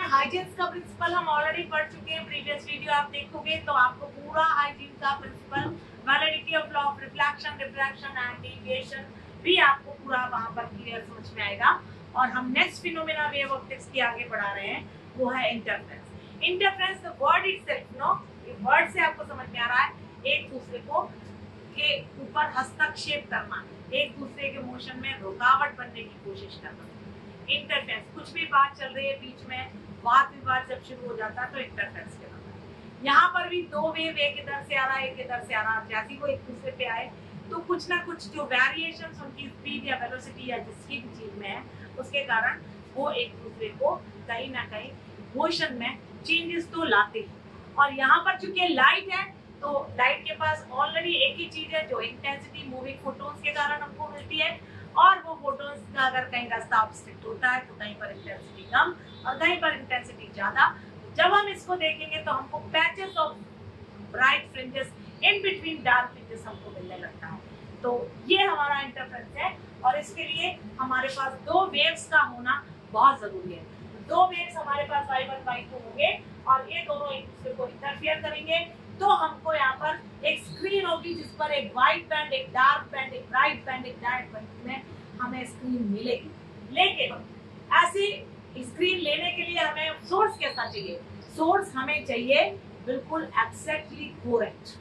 Hygiene का principal हम already पढ़ चुके हैं, प्रीवियस वीडियो आप देखोगे तो आपको पूरा हाइजीन का principle, validity of law of reflection, refraction and deviation भी आपको पूरा वहां पर क्लियर समझ में आएगा। और हम नेक्स्ट फिनोमेना वेव ऑप्टिक्स की आगे बढ़ा रहे हैं, वो है interference. Interference the word itself, no, ये वर्ड से आपको समझ में आ रहा है एक दूसरे को के ऊपर हस्तक्षेप करना, एक दूसरे के मोशन में रुकावट बनने की कोशिश करना। इंटरफेरेंस, कुछ भी बात चल रही है बीच में, वाद विवाद जब शुरू हो जाता है तो इंटरफेरेंस कहलाता है। यहाँ पर भी दो वेव, एक इधर से आ रहा है एक इधर से आ रहा है, जैसे वो एक दूसरे पे आए तो कुछ ना कुछ जो वेरिएशंस उनकी स्पीड या वेलोसिटी या जिसकी भी चीज में है उसके कारण वो एक दूसरे को कहीं ना कहीं मोशन में चेंजेस तो लाते हैं। और यहाँ पर चूंकि लाइट है तो लाइट के पास ऑलरेडी एक ही चीज है जो इंटेंसिटी मूविंग फोटोन्स के कारण हमको मिलती है, और वो फोटोन्स का अगर कहीं रास्ता ऑब्स्ट्रक्ट होता है तो कहीं पर इंटेंसिटी कम और कहीं पर इंटेंसिटी ज्यादा। जब हम इसको देखेंगे तो हमको patches of bright fringes in between dark fringes हमको मिलने लगता है। तो ये हमारा इंटरफेरेंस है, और इसके लिए हमारे पास दो वेव्स का होना बहुत जरूरी है। दो वेव्स हमारे पास y1 y2 होंगे और ये दोनों एक दूसरे को इंटरफियर करेंगे तो हमको यहाँ पर एक स्क्रीन होगी जिस पर एक व्हाइट बैंड, एक डार्क बैंड, एक ब्राइट बैंड, एक डार्क बैंड में हमें स्क्रीन मिलेगी। लेकिन ऐसी स्क्रीन लेने के लिए हमें सोर्स कैसा चाहिए? सोर्स हमें चाहिए बिल्कुल एक्जैक्टली कोरेंट,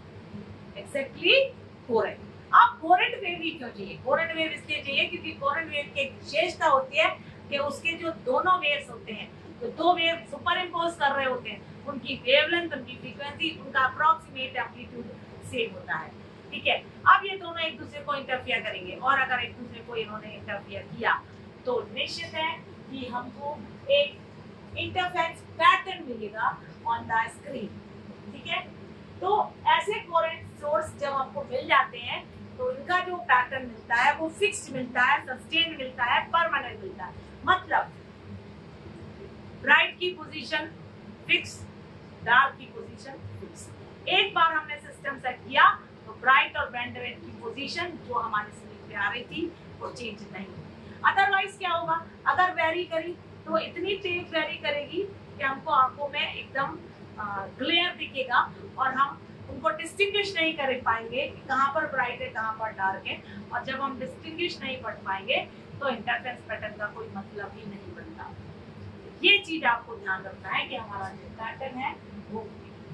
एक्जैक्टली कोरेंट। अब कोरेंट वेव ही क्यों चाहिए? कोरेंट वेव इसलिए चाहिए क्योंकि कोरेंट वेव की विशेषता होती है कि उसके जो दोनों वेव्स होते हैं, तो दो वेव सुपर इम्पोज कर रहे होते हैं, उनकी वेवलेंथ, उनकी फ्रीक्वेंसी, उनका अप्रोक्सीमेट एम्पलीट्यूड सेम होता है। ठीक है, अब ये दोनों एक दूसरे को इंटरफियर करेंगे, और अगर एक दूसरे को इन्होंने इंटरफियर किया तो निश्चित है कि हमको एक इंटरफेरेंस पैटर्न मिलेगा ऑन द स्क्रीन। ठीक है, तो ऐसे कोरेंट सोर्स जब आपको मिल जाते हैं तो इनका जो पैटर्न मिलता है वो फिक्स्ड मिलता है, सस्टेन मिलता है, परमानेंट मिलता है। मतलब ब्राइट की पोजीशन फिक्स, डार्क की पोजीशन फिक्स। एक बार हमने सिस्टम सेट किया तो ब्राइट और बैंडविड्थ की पोजीशन जो हमारे स्क्रीन पे आ रही थी वो चेंज नहीं होगी। अदरवाइज क्या होगा? अगर वेरी करी तो इतनी तेज वेरी करेगी कि हमको आंखों में एकदम ग्लेयर दिखेगा और हम उनको डिस्टिंग्विश नहीं कर पाएंगे कि कहाँ पर ब्राइट है कहाँ पर डार्क है। और जब हम डिस्टिंग्विश नहीं कर पाएंगे तो इंटरफेरेंस पैटर्न का कोई मतलब ही नहीं बनता। ये चीज आपको ध्यान रखना है कि हमारा जो पैटर्न है वो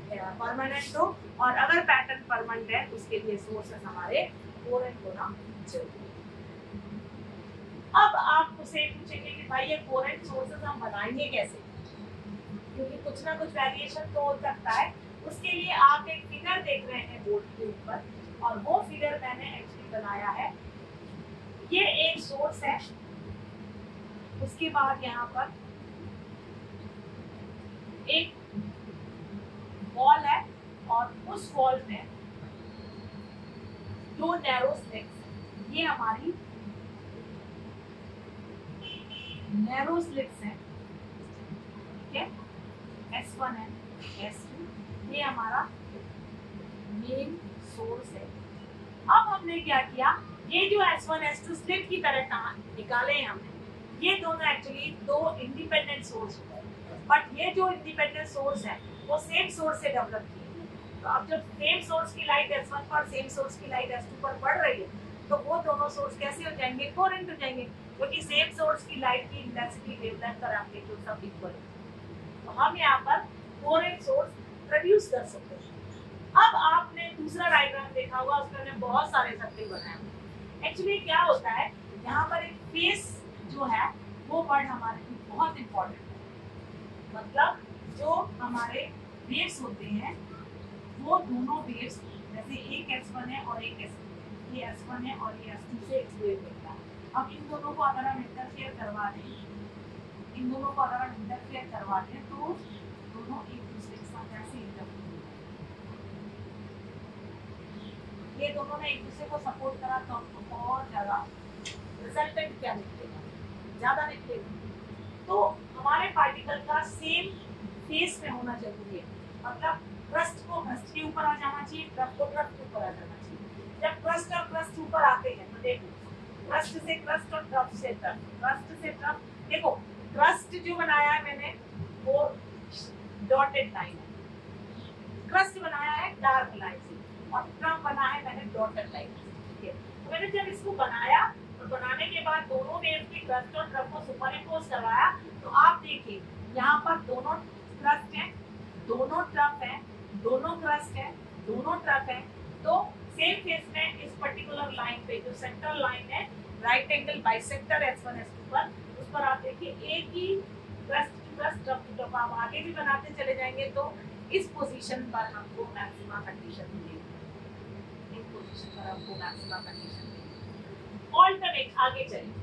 परमानेंट हो, और अगर पैटर्न परमानेंट है उसके लिए सोर्सेस हमारे कोरेंट होना जरूरी है। अब आप मुझसे पूछेंगे कि भाई ये कोरेंट सोर्सेस हम बनाएंगे कैसे, क्योंकि कुछ ना कुछ वेरिएशन तो हो सकता है। उसके लिए आप एक फिगर देख रहे हैं बोर्ड के ऊपर, और वो फिगर मैंने एक्चुअली बनाया है। ये एक सोर्स है, उसके बाद यहाँ पर एक वॉल है, और उस वॉल में दो नैरो स्लिट्स, ये हमारी नैरो स्लिट्स हैं। ठीक है, S1 है, S2, ये हमारा मेन सोर्स है। अब हमने क्या किया, ये जो S1 S2 स्लिट की तरह निकाले हैं हमने, ये दोनों एक्चुअली दो इंडिपेंडेंट सोर्स होते हैं, बट ये जो इंडिपेंडेंट सोर्स है वो सेम सोर्स से डेवलप किए हैं। तो अब जब सेम सोर्स की लाइट S1 पर, सेम सोर्स की लाइट S2 पर पड़ रही है तो वो दोनों सोर्स कैसे हो जाएंगे? कोरेंट हो जाएंगे, क्योंकि सेम सोर्स की लाइट की इंटेंसिटी, वेवलेंथ और एम्पलीट्यूड सब इक्वल है। तो हम यहाँ पर कोरेंट सोर्स प्रोड्यूस कर सकते हैं। अब आपने दूसरा डायग्राम देखा होगा, उसमें हमने बहुत सारे सर्कल बनाए। एक्चुअली क्या होता है, यहाँ पर एक फेस जो है वो वर्ड हमारे लिए बहुत इंपॉर्टेंट है। मतलब जो हमारे वेव्स होते हैं वो दोनों वेव्स, जैसे एक S1 है और एक S2 है, ये S1 है और ये S2 से एक वेव मिलता है। अब इन दोनों को अगर हम इंटरफेयर करवा दें, इन दोनों को अगर हम इंटरफेयर करवा दें तो दोनों एक दूसरे के साथ ऐसे इंटरफेयर, ये दोनों ने एक दूसरे को सपोर्ट करा तो हमको बहुत ज्यादा रिजल्टेंट क्या निकलेगा? ज्यादा निकलेगा। तो हमारे पार्टिकल का सेम फेस में होना जरूरी है। मतलब क्रस्ट को क्रस्ट के ऊपर आ जाना चाहिए, ट्रफ को ट्रफ के ऊपर आ जाना चाहिए। जब क्रस्ट और क्रस्ट ऊपर आते हैं तो देखो, क्रस्ट से क्रस्ट और ट्रफ से ट्रफ, क्रस्ट से ट्रफ। देखो क्रस्ट जो बनाया है मैंने वो डॉटेड लाइन है, क्रस्ट बनाया है डार्क लाइन से और ट्रफ बना है मैंने डॉटेड लाइन से, ठीक है। तो मैंने जब इसको बनाया और बनाने के बाद दोनों वेव की क्रस्ट और ट्रफ को सुपरइम्पोज करवाया, तो आप देखिए यहाँ पर दोनों क्रस्ट हैं, दोनों ट्रफ हैं, दोनों क्रस्ट है, दोनों ट्रफ है। तो सेम केस में इस पर्टिकुलर लाइन पे जो सेंट्रल लाइन है right angle bisector S1 S2 पर, उस पर आप देखिए एक ही crest to crest trough to trough आप आगे भी बनाते चले जाएंगे तो इस पोजीशन पर हमको मैक्सिमा कंडीशन मिलेगी, इस पोजीशन पर हमको मैक्सिमा कंडीशन मिलेगी। ऑल्टरनेट आगे चलिए,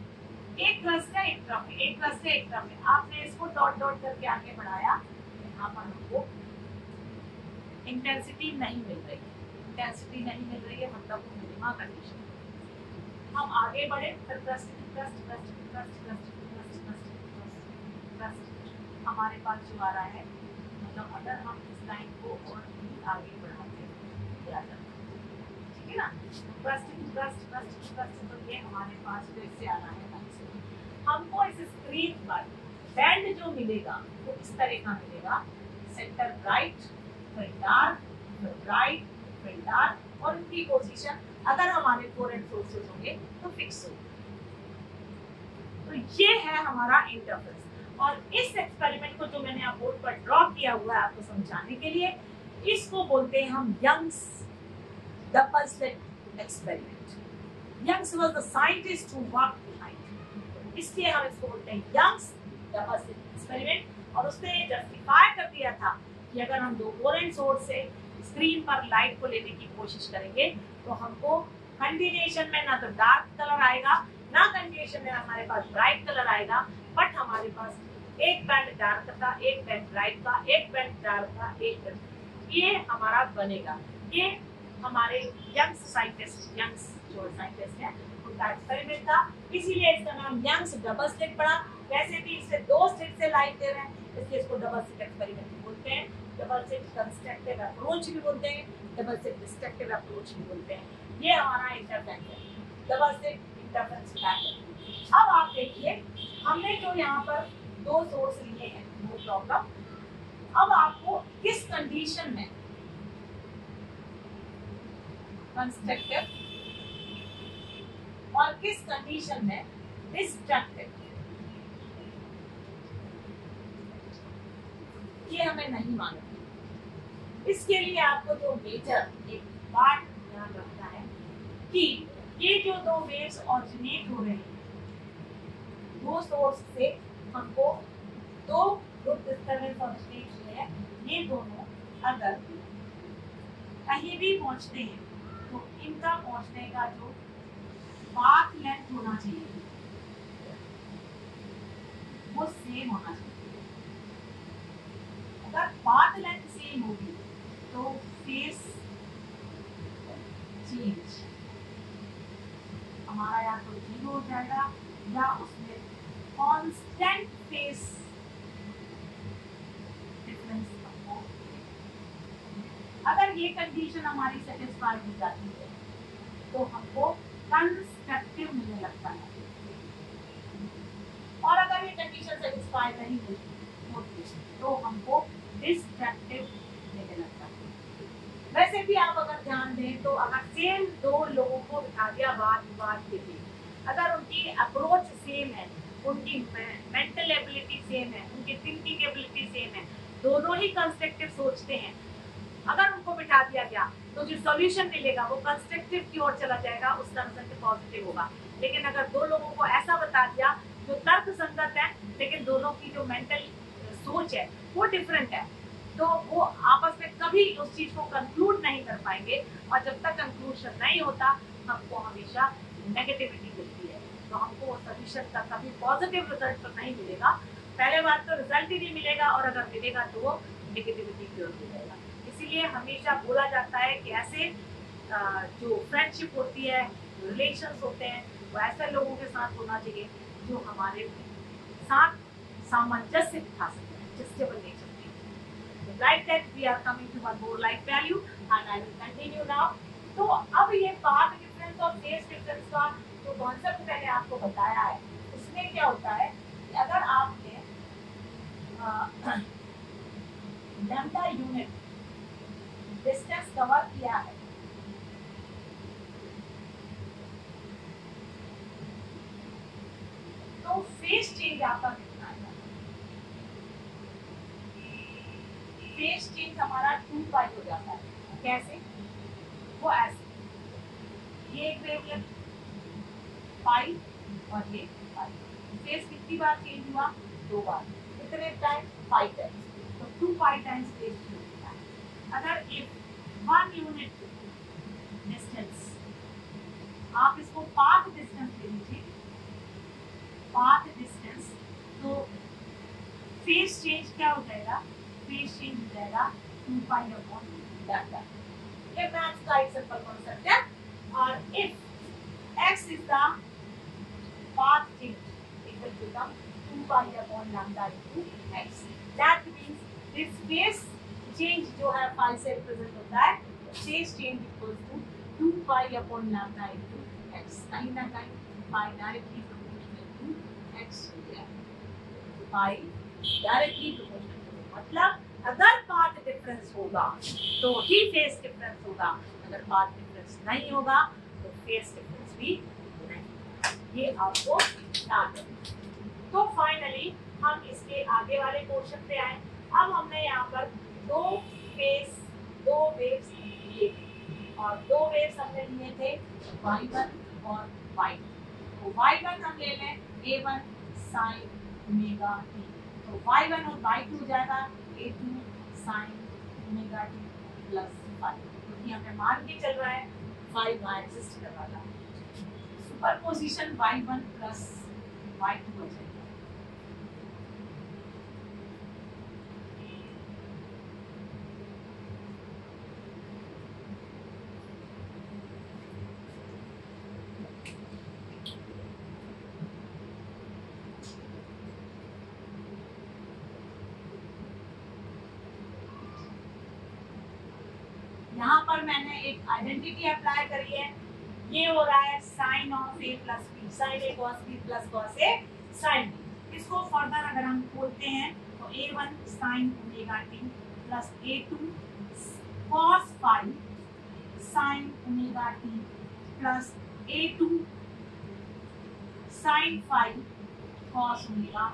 एक क्रस्ट है एक ट्रफ है, एक क्रस्ट है एक ट्रफ है, आपने इसको डॉट डॉट करके आगे बढ़ाया, यहाँ पर हमको इंटेंसिटी नहीं मिल रही, इंटेंसिटी नहीं मिल रही है मतलब वो मिनिमा कंडीशन। हम आगे बढ़े फिर crust crust crust crust crust crust crust crust हमारे पास जो आ रहा है, मतलब अगर हम इस लाइन को और भी आगे बढ़ाते हैं, ठीक है ना, क्रस्ट क्रस्ट क्रस्ट क्रस्ट तो ये हमारे पास फिर से आ रहा है। हमको इस स्क्रीन पर बैंड जो मिलेगा वो इस तरह का मिलेगा, सेंटर राइट फिर डार्क फिर राइट फिर डार्क, और उनकी पोजीशन अगर हमारे कोरेंट सोर्सेज होंगे तो फिक्स होगी। तो ये है हमारा इंटरफेरेंस, और इस एक्सपेरिमेंट को जो मैंने आप बोर्ड पर ड्रॉ किया हुआ है आपको समझाने के लिए, इसको बोलते हैं हम Young's double slit experiment. Young's was the scientist who worked behind, इसलिए हम इसको बोलते हैं यंग्स डबल स्लिट एक्सपेरिमेंट। और उसने जस्टिफाई कर दिया था कि अगर हम दो कोरेंट सोर्स से स्क्रीन पर लाइट को लेने की कोशिश करेंगे तो हमको कंटिन्यूएशन में ना तो डार्क कलर आएगा ना कंटिन्यूएशन में हमारे पास ब्राइट कलर आएगा, बट हमारे पास एक बैंड डार्क का, एक बैंड ब्राइट का, एक बैंड डार्क का, एक बैंड, ये हमारा बनेगा। ये हमारे यंग्स साइंटिस्ट, यंग्स जो साइंटिस्ट है उनका एक्सपेरिमेंट था, इसीलिए इसका नाम यंग्स डबल स्लिट पड़ा। वैसे भी इससे दो स्लिट से लाइट दे रहे हैं इसलिए इसको डबल स्लिट एक्सपेरिमेंट बोलते हैं, डबल स्लिट कंस्ट्रक्टिव अप्रोच भी बोलते हैं, डबल स्लिट डिस्ट्रक्टिव अप्रोच भी बोलते हैं। ये हमारा इंटरफेरेंस है, डबल स्लिट इंटरफेरेंस पैटर्न। अब आप देखिए हमने जो यहाँ पर दो सोर्स लिए हैं, नो प्रॉब्लम। अब आपको किस कंडीशन में कंस्ट्रक्टिव और किस कंडीशन में डिस्ट्रक्टिव, ये हमें नहीं मालूम। इसके लिए आपको जो मेजर एक बात ध्यान रखना है कि ये जो दो वेव्स ऑरिजिनेट हो रहे हैं दो सोर्स से, हमको दो ग्रुप डिस्टर्बेंस ऑरिजिनेट हुए हैं, ये दोनों अगर कहीं भी पहुंचते हैं तो इनका पहुंचने का जो पाथ लेंथ होना चाहिए वो सेम होना चाहिए। अगर पाथ लेंथ सेम होगी तो फेस चेंज हमारा या तो 0 हो जाएगा या उसमें कांस्टेंट फेस डिफरेंस हो। अगर ये कंडीशन हमारी सेटिस्फाई हो जाती है तो हमको कंस्ट्रक्टिव मिलने लगता है, और अगर ये कंडीशन सेटिस्फाई नहीं होती तो हमको डिस्ट्रक्टिव मिलने लगता है। वैसे भी आप अगर ध्यान दें तो अगर सेम दो लोगों को बिठा दिया वाद विवाद के लिए, अगर उनकी अप्रोच सेम है, उनकी मेंटल एबिलिटी सेम है, उनकी थिंकिंग एबिलिटी सेम है, दोनों ही कंस्ट्रक्टिव सोचते हैं, अगर उनको बिठा दिया गया तो जो सॉल्यूशन मिलेगा वो कंस्ट्रक्टिव की ओर चला जाएगा, उस तरह से पॉजिटिव होगा। लेकिन अगर दो लोगों को ऐसा बता दिया जो तर्क संगत है लेकिन दोनों की जो मेंटल सोच है वो डिफरेंट है, तो वो आपस में कभी उस चीज को कंक्लूड नहीं कर पाएंगे, और जब तक कंक्लूजन नहीं होता हमको हमेशा नेगेटिविटी मिलती है, तो हमको वो सॉल्यूशन का कभी पॉजिटिव रिजल्ट तो नहीं मिलेगा। पहले बात तो रिजल्ट ही नहीं मिलेगा, और अगर मिलेगा तो वो नेगेटिविटी की ओर मिलेगा। इसीलिए हमेशा बोला जाता है कि ऐसे जो फ्रेंडशिप होती है, रिलेशंस होते हैं, वो ऐसे लोगों के साथ होना चाहिए जो हमारे साथ सामंजस्य दिखा सके, एडजस्टेबल नेचर के। Like that we are coming to one more like value and I will continue now. तो अब ये पाथ डिफरेंस और फेस डिफरेंस का जो कॉन्सेप्ट मैंने आपको बताया है, उसमें क्या होता है कि अगर आपने लैम्डा यूनिट डिस्टेंस कवर किया है, तो फेज चेंज आपका कितना आएगा? फेज चेंज हमारा 2 पाई हो जाता है। कैसे? वो ऐसे, ये एक वेवलेंथ पाई और ये पाई, फेज कितनी बार चेंज हुआ? 2 बार। कितने टाइम? 5 टाइम्स। तो 2 पाई टाइम्स फेज चेंज होता है। अगर इफ 1 यूनिट डिस्टेंस, आप इसको पाथ डिस्टेंस ले लीजिए, पाथ डिस्टेंस, तो फेज चेंज क्या हो जाएगा? फेज चेंज हो जाएगा 2 पाई अपॉन लैम्डा। ये मैथ्स का एक सिंपल कांसेप्ट है। और if x is the path change, it will become 2 pi upon lambda into x. That means this phase change जो है phi से represent होता है, phase change equals to 2 pi upon lambda into x. कहीं ना कहीं pi directly proportional to x हो गया, pi directly proportional to, मतलब अगर पाथ डिफरेंस होगा तो ही फेस डिफरेंस होगा, अगर पाथ डिफरेंस नहीं होगा तो फेस डिफरेंस भी नहीं। ये आपको याद रखना। तो फाइनली हम इसके आगे वाले क्वेश्चन पे आए। अब हमने यहाँ पर दो वेव्स लिए और 2 वेव्स हमने लिए थे y1 और y2। तो y1 हम ले लें a1 sin ओमेगा t, तो y1 और y2 हो जाएगा a2 sin omega t plus 5, क्योंकि हमें मान के चल रहा है 5 वहाँ एग्जिस्ट कर रहा था। सुपरपोजिशन y1 प्लस y2 हो जाएगा। यहाँ पर मैंने एक आइडेंटिटी अप्लाई करी है, ये हो रहा है sine of A plus B, sine A cos B plus cos A sine B. इसको फर्दर अगर हम खोलते हैं तो a1 sine omega T plus a2 cos phi sine omega T plus a2 sine phi cos omega.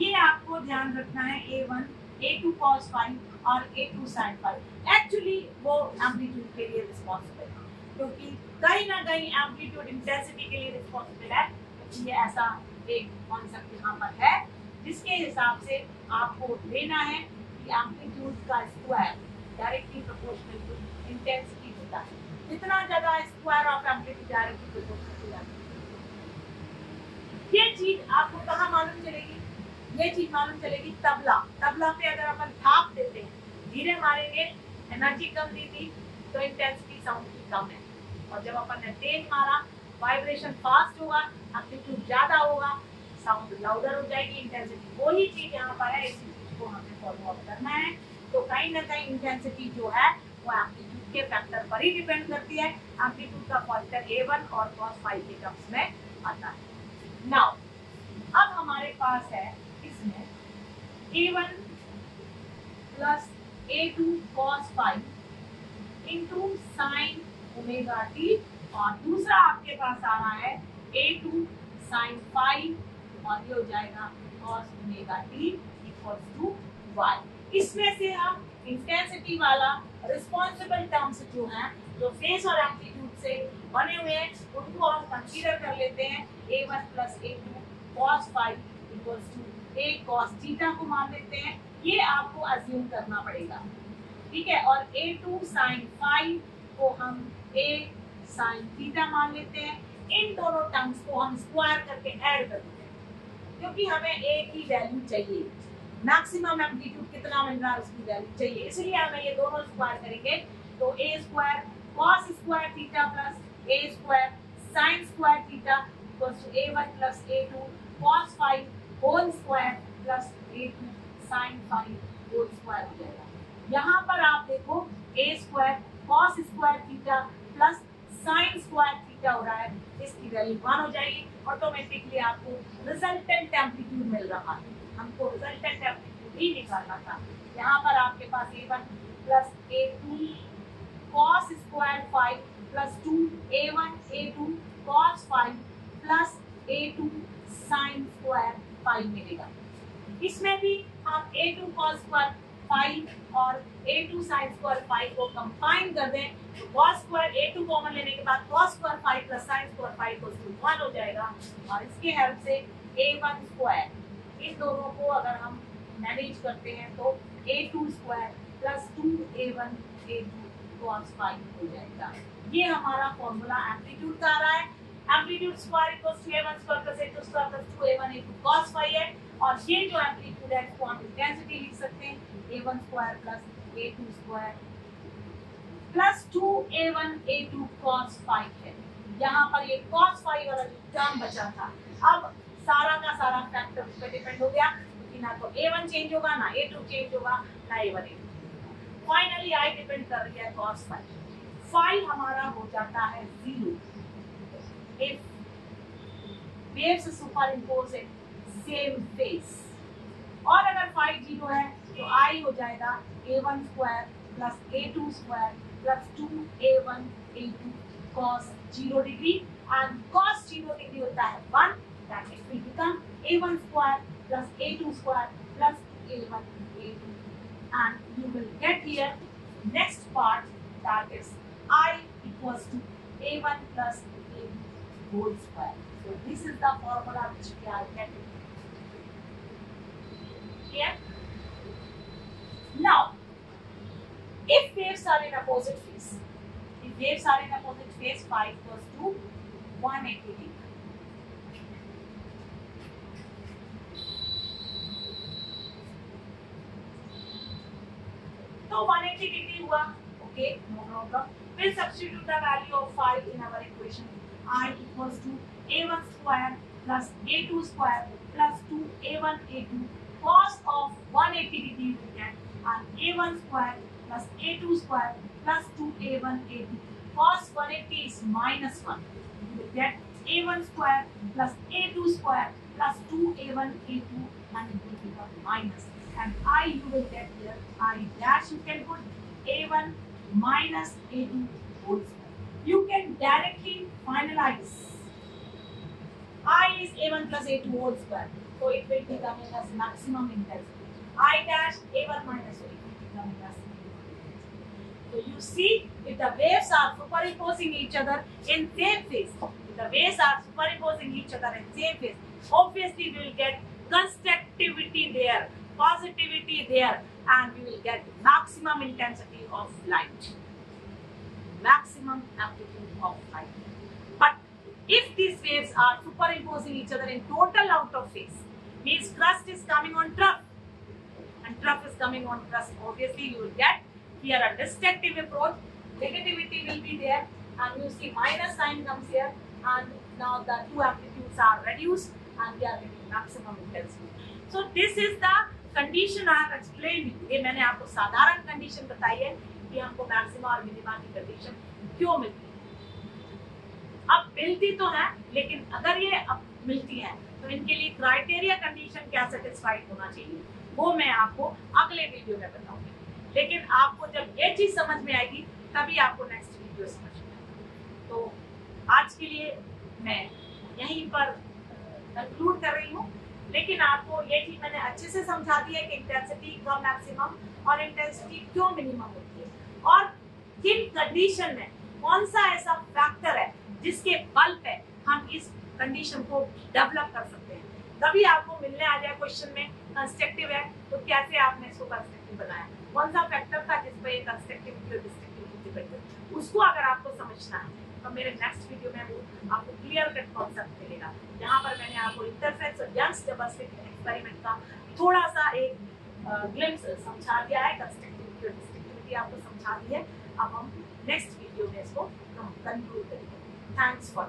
ये आपको ध्यान रखना है, a1 a2 cos फाई और a2 sin फाई। एक्चुअली वो एम्पलीट्यूड के लिए रिस्पॉन्सिबल है, क्योंकि कहीं ना कहीं एम्पलीट्यूड इंटेंसिटी के लिए रिस्पॉन्सिबल है। तो ये ऐसा एक कॉन्सेप्ट यहाँ पर है जिसके हिसाब से आपको लेना है कि एम्पलीट्यूड का square directly proportional to intensity होता है। जितना ज्यादा square of amplitude directly proportional to है। ये चीज आपको कहाँ मालूम चलेगी? ये चीज मालूम चलेगी तबला पे अगर अपन थाप देते हैं, धीरे मारेंगे, एनर्जी कम दी थी तो इंटेंसिटी साउंड की कम है, और जब अपन ने तेज मारा वाइब्रेशन फास्ट होगा, एम्पलीट्यूड ज्यादा होगा, साउंड लाउडर हो जाएगी, इंटेंसिटी। वही चीज यहाँ पर है, इसी चीज को हमें फॉलो अप करना है। तो कहीं ना कहीं इंटेंसिटी जो है वो एम्पलीट्यूड के फैक्टर पर ही डिपेंड करती है। एम्पलीट्यूड का फैक्टर a1 और cos फाई के टर्म्स में आता है। नाउ अब हमारे पास है इसमें a1 plus a2 cos phi into sine omega T, और दूसरा आपके पास आ रहा है a2 साइन फाई और ये हो जाएगा cos omega T equals to y। इसमें से हम इंटेंसिटी वाला रिस्पॉन्सिबल टर्म्स जो हैं, जो फेस और एम्पलीट्यूड से बने हुए हैं, उनको हम कंसीडर कर लेते हैं। a1 plus a2 cos phi equals to a cos theta को मान लेते हैं। ये आपको अज्यूम करना पड़ेगा, ठीक है। और a2 sin फाई को हम a sin थीटा मान लेते हैं। इन दोनों टर्म्स को हम स्क्वायर करके ऐड कर देते हैं, क्योंकि हमें a की वैल्यू चाहिए, मैक्सिमम एम्पलीट्यूड कितना मिल रहा है उसकी वैल्यू चाहिए, इसलिए हमें ये दोनों स्क्वायर करेंगे। तो a square cos square theta plus a square sin square theta equals to a1 plus a2 cos phi whole square plus a2 sin phi whole square हो जाएगा। यहाँ पर आप देखो a square cos square theta plus sin square theta हो रहा है, इसकी वैल्यू 1 हो जाएगी। ऑटोमेटिकली आपको रिजल्टेंट एम्पलीट्यूड मिल रहा है, हमको रिजल्टेंट एम्पलीट्यूड भी निकालना था। यहाँ पर आपके पास a1 plus a2 cos square 5 plus 2 a1 a2 cos 5 plus a2 sin square 5 मिलेगा। इसमें भी हम a2 cos स्क्वायर 5 और a2 sin स्क्वायर 5 को कंबाइन कर दें तो cos स्क्वायर a2 कॉमन लेने के बाद cos square 5 plus sin square 5 को 1 हो जाएगा और इसके हेल्प से a1 स्क्वायर इन दोनों को अगर हम मैनेज करते हैं तो a2 square plus 2a1 a2 cos 5 हो जाएगा। ये हमारा फॉर्मूला एम्पलीट्यूड का आ रहा है। Amplitude square equals to a1 square plus a2 square plus 2a1 a2 cos 5 है और ये जो एम्पलीट्यूड है इसको हम इंटेंसिटी लिख सकते हैं a1 square plus a2 square plus 2a1 a2 cos 5 है। यहाँ पर ये cos 5 वाला टर्म बचा था। अब सारा का सारा फैक्टर उस पर डिपेंड हो गया क्योंकि ना तो a1 चेंज होगा ना a2 चेंज होगा ना a1 a2। Finally I depend कर रही है cos 5। फाई हमारा हो जाता है 0 if waves superimpose in same phase और अगर फाई 0 है तो आई हो जाएगा a1 square plus a2 square plus 2a1 a2 cos 0 degree and cos 0 degree होता है 1 that it will become a1 square plus a2 square plus a1 a2 and you will get here next part that is I equals to a1 plus a2 whole square. So this is the formula which we are getting. Here. Now, if waves are in opposite phase, phi equals to 180 degree. तो 180 degree हुआ, okay, no problem. We'll substitute the value of phi in our equation. I equals to a1 square plus a2 square plus 2a1 a2 cos of 180 degree will get and a1 square plus a2 square plus 2a1 a2 cos 180 is minus 1. You will get a1 square plus a2 square plus 2a1 a2 and it will become minus. And I you will get here I dash you can put a1 minus a2 whole square. You can directly finalize I is a1 plus a2 whole square. So it will become as maximum intensity. I dash a1 minus a2 becoming as so you see if the waves are superimposing each other in same phase, obviously we will get constructivity there, positivity there and we will get maximum intensity of light, maximum amplitude of light. But if these waves are superimposing each other in total out of phase, means crust is coming on trough and trough is coming on crust, obviously you will get here a destructive approach, negativity will be there and you see minus sign comes here and now the two amplitudes are reduced and we are getting maximum intensity. So this is the condition I have explained. ये मैंने आपको साधारण condition बताई है कि हमको maxima और minima की कंडीशन क्यों मिलती है। अब मिलती तो है लेकिन अगर ये अब मिलती है तो इनके लिए क्राइटेरिया कंडीशन क्या सेटिस्फाइड होना चाहिए वो मैं आपको अगले वीडियो में बताऊंगी। लेकिन आपको जब ये चीज समझ में आएगी तभी आपको नेक्स्ट वीडियो समझ में आएगा। तो आज के लिए मैं यहीं पर कंक्लूड कर रही हूँ लेकिन आपको ये चीज मैंने अच्छे से समझा दी है कि इंटेंसिटी कब मैक्सिमम और इंटेंसिटी क्यों मिनिमम होती है और किन कंडीशन में कौन सा ऐसा फैक्टर है जिसके बल पे हम इस कंडीशन को डेवलप कर सकते हैं। कभी आपको मिलने आ जाए क्वेश्चन में कंस्ट्रक्टिव है तो कैसे आपने इसको कंस्ट्रक्टिव बनाया, कौन सा फैक्टर था जिस पर ये कंस्ट्रक्टिविटी और डिस्ट्रक्टिविटी डिपेंड है, उसको अगर आपको समझना है तो मेरे नेक्स्ट वीडियो में वो आपको क्लियर कट कॉन्सेप्ट मिलेगा जहाँ पर मैंने आपको इंटरफेरेंस और यंग्स डबल स्लिट एक्सपेरिमेंट का थोड़ा सा एक ग्लिम्स समझा दिया है, कंस्ट्रक्टिविटी और डिस्ट्रक्टिविटी आपको समझा दी है। अब हम नेक्स्ट वीडियो में इसको कंक्लूड करेंगे। Thanks for